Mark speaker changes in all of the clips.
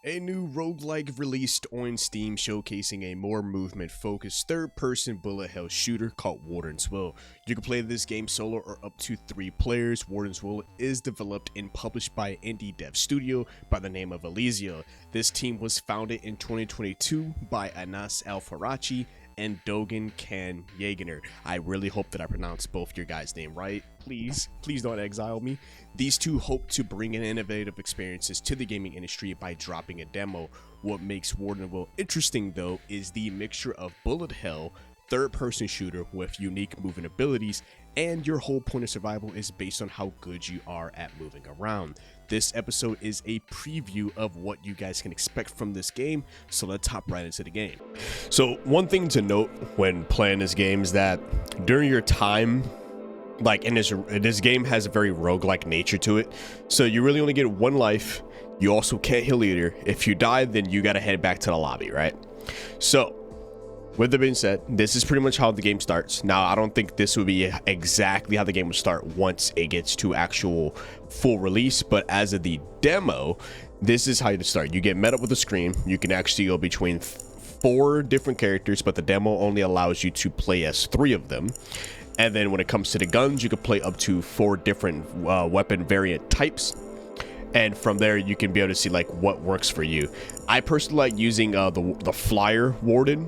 Speaker 1: A new roguelike released on Steam showcasing a more movement-focused third-person bullet hell shooter called Wardens Will. You can play this game solo or up to 3 players. Wardens Will is developed and published by an indie dev studio by the name of Elyzio. This team was founded in 2022 by Ferachi and Dogan Yeginer. I really hope that I pronounced both your guys' name right. Please don't exile me. These two hope to bring in innovative experiences to the gaming industry by dropping a demo. What makes Warden Will interesting though is the mixture of bullet hell, third-person shooter with unique movement abilities, and your whole point of survival is based on how good you are at moving around. This episode is a preview of what you guys can expect from this game, so let's hop right into the game. So one thing to note when playing this game is that during your time, like in this game has a very roguelike nature to it, so you really only get 1 life. You also can't heal either. If you die, then you gotta head back to the lobby, right? So with that being said, this is pretty much how the game starts. Now, I don't think this would be exactly how the game would start once it gets to actual full release, but as of the demo, this is how you start. You get met up with a screen. You can actually go between 4 different characters, but the demo only allows you to play as 3 of them. And then when it comes to the guns, you can play up to 4 different weapon variant types. And from there, you can be able to see like what works for you. I personally like using the flyer warden.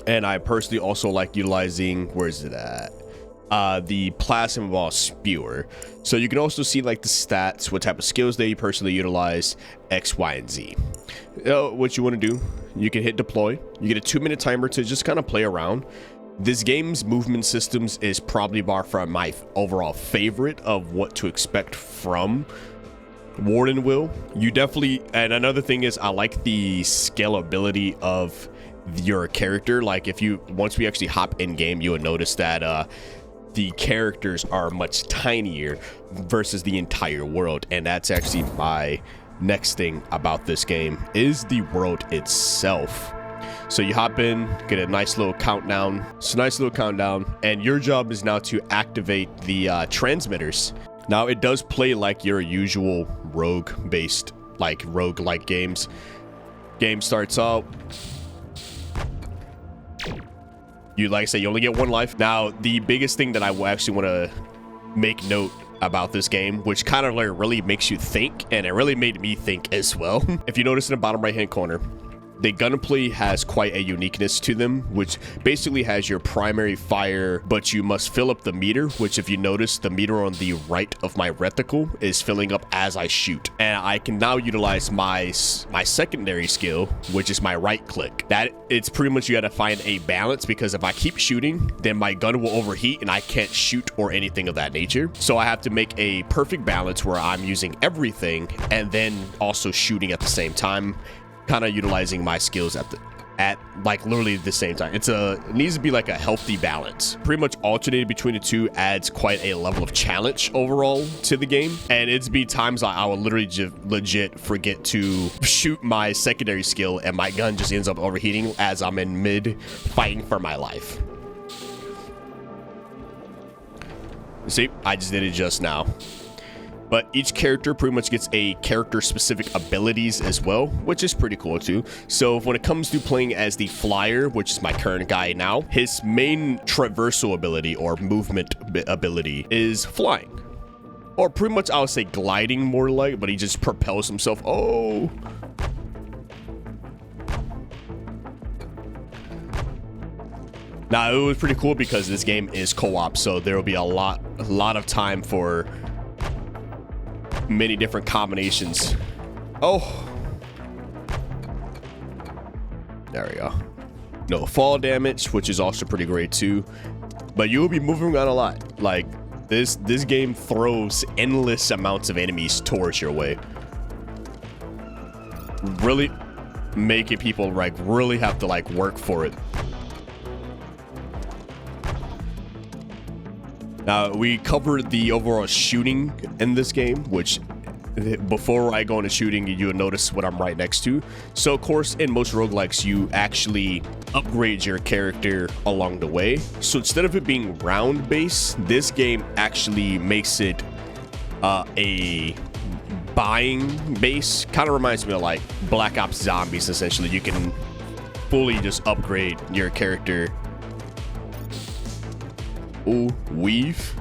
Speaker 1: And I personally also like utilizing, where is it at? The plasma ball spewer. So you can also see like the stats, what type of skills they personally utilize, X, Y, and Z. What you want to do, you can hit deploy. You get a 2-minute timer to just kind of play around. This game's movement systems is probably by far my overall favorite of what to expect from Warden Will. You definitely, and another thing is I like the scalability of your character. Like if you, once we actually hop in game, you would notice that the characters are much tinier versus the entire world. And that's actually my next thing about this game is the world itself. So you hop in, get a nice little countdown. It's a nice little countdown, and your job is now to activate the transmitters. Now it does play like your usual rogue-based, like roguelike games. Game starts out. You, like I said, you only get 1 life. Now, the biggest thing that I actually want to make note about this game, which kind of like really makes you think, and it really made me think as well. If you notice in the bottom right-hand corner, the gunplay has quite a uniqueness to them, which basically has your primary fire, but you must fill up the meter, which if you notice, the meter on the right of my reticle is filling up as I shoot. And I can now utilize my secondary skill, which is my right click. That it's pretty much you got to find a balance, because if I keep shooting, then my gun will overheat and I can't shoot or anything of that nature. So I have to make a perfect balance where I'm using everything and then also shooting at the same time, kind of utilizing my skills at like literally the same time. It needs to be like a healthy balance. Pretty much alternating between the two adds quite a level of challenge overall to the game. And it's be times I will literally just legit forget to shoot my secondary skill and my gun just ends up overheating as I'm in mid fighting for my life. See, I just did it just now. But each character pretty much gets a character-specific abilities as well, which is pretty cool too. So when it comes to playing as the flyer, which is my current guy now, his main traversal ability or movement ability is flying. Or pretty much I would say gliding more like, but he just propels himself. Oh! Now it was pretty cool because this game is co-op, so there will be a lot of time for many different combinations. Oh, there we go. No fall damage, which is also pretty great too, but you'll be moving around a lot. Like this game throws endless amounts of enemies towards your way, really making people like really have to like work for it. Now, we covered the overall shooting in this game, which before I go into shooting, you'll notice what I'm right next to. So, of course, in most roguelikes, you actually upgrade your character along the way. So instead of it being round-based, this game actually makes it a buying base. Kind of reminds me of like Black Ops Zombies, essentially. You can fully just upgrade your character. Ooh, weave.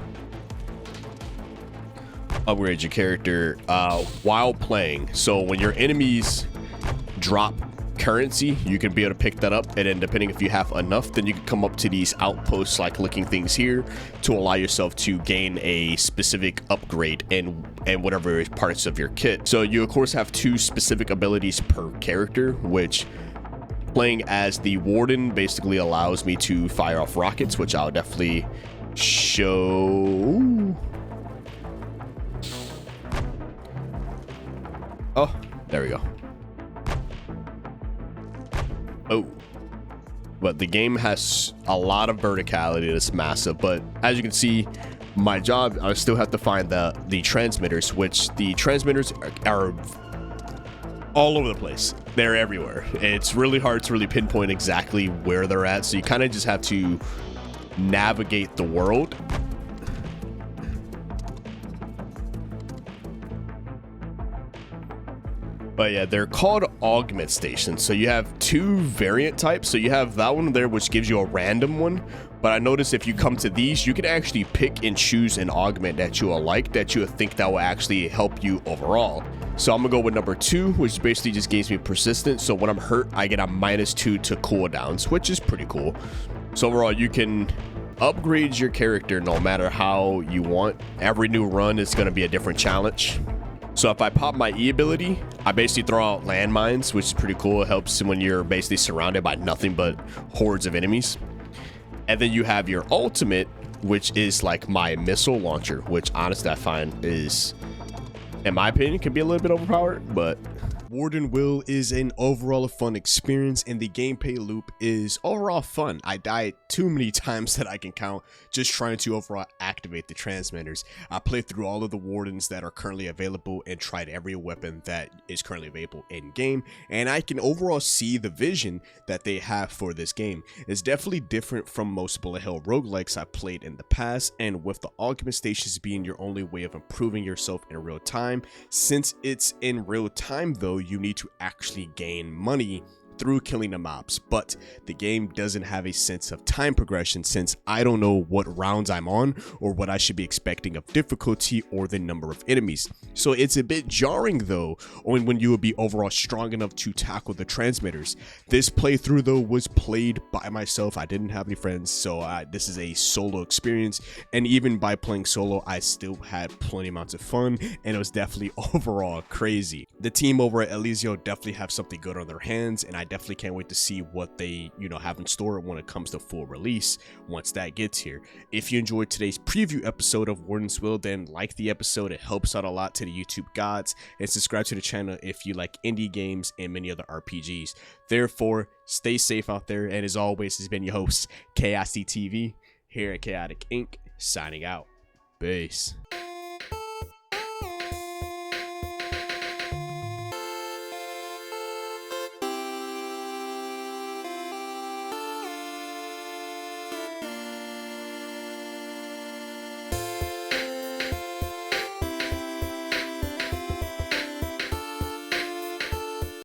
Speaker 1: Upgrade your character while playing. So when your enemies drop currency, you can be able to pick that up, and then depending if you have enough, then you can come up to these outposts like looking things here to allow yourself to gain a specific upgrade and whatever parts of your kit. So you of course have 2 specific abilities per character, which playing as the Warden basically allows me to fire off rockets, which I'll definitely show. Oh, there we go. Oh, but the game has a lot of verticality. It's massive, but as you can see, my job, I still have to find the transmitters, which the transmitters are all over the place. They're everywhere. It's really hard to really pinpoint exactly where they're at, so you kind of just have to navigate the world. But yeah, they're called augment stations. So you have 2 variant types. So you have that one there, which gives you a random one. But I noticed if you come to these, you can actually pick and choose an augment that you will like, that you think that will actually help you overall. So I'm gonna go with number 2, which basically just gives me persistence. So when I'm hurt, I get a -2 to cooldowns, which is pretty cool. So overall, you can upgrade your character no matter how you want. Every new run is gonna be a different challenge. So if I pop my E ability, I basically throw out landmines, which is pretty cool. It helps when you're basically surrounded by nothing but hordes of enemies. And then you have your ultimate, which is like my missile launcher, which honestly I find is, in my opinion, can be a little bit overpowered, but Warden Will is an overall fun experience, and the gameplay loop is overall fun. I died too many times that I can count just trying to overall activate the transmitters. I played through all of the wardens that are currently available and tried every weapon that is currently available in game, and I can overall see the vision that they have for this game. It's definitely different from most bullet hell roguelikes I played in the past, and with the augment stations being your only way of improving yourself in real time. Since it's in real time though, you need to actually gain money through killing the mobs, but the game doesn't have a sense of time progression since I don't know what rounds I'm on or what I should be expecting of difficulty or the number of enemies. So it's a bit jarring though when you would be overall strong enough to tackle the transmitters. This playthrough though was played by myself. I didn't have any friends, so this is a solo experience, and even by playing solo I still had plenty amounts of fun, and it was definitely overall crazy. The team over at Elyzio definitely have something good on their hands, and I definitely can't wait to see what they have in store when it comes to full release once that gets here. If you enjoyed today's preview episode of Wardens Will, then like the episode. It helps out a lot to the YouTube gods, and subscribe to the channel if you like indie games and many other RPGs. Therefore, stay safe out there, and as always, has been your host KIC TV here at Chaotic Inc. signing out. Peace.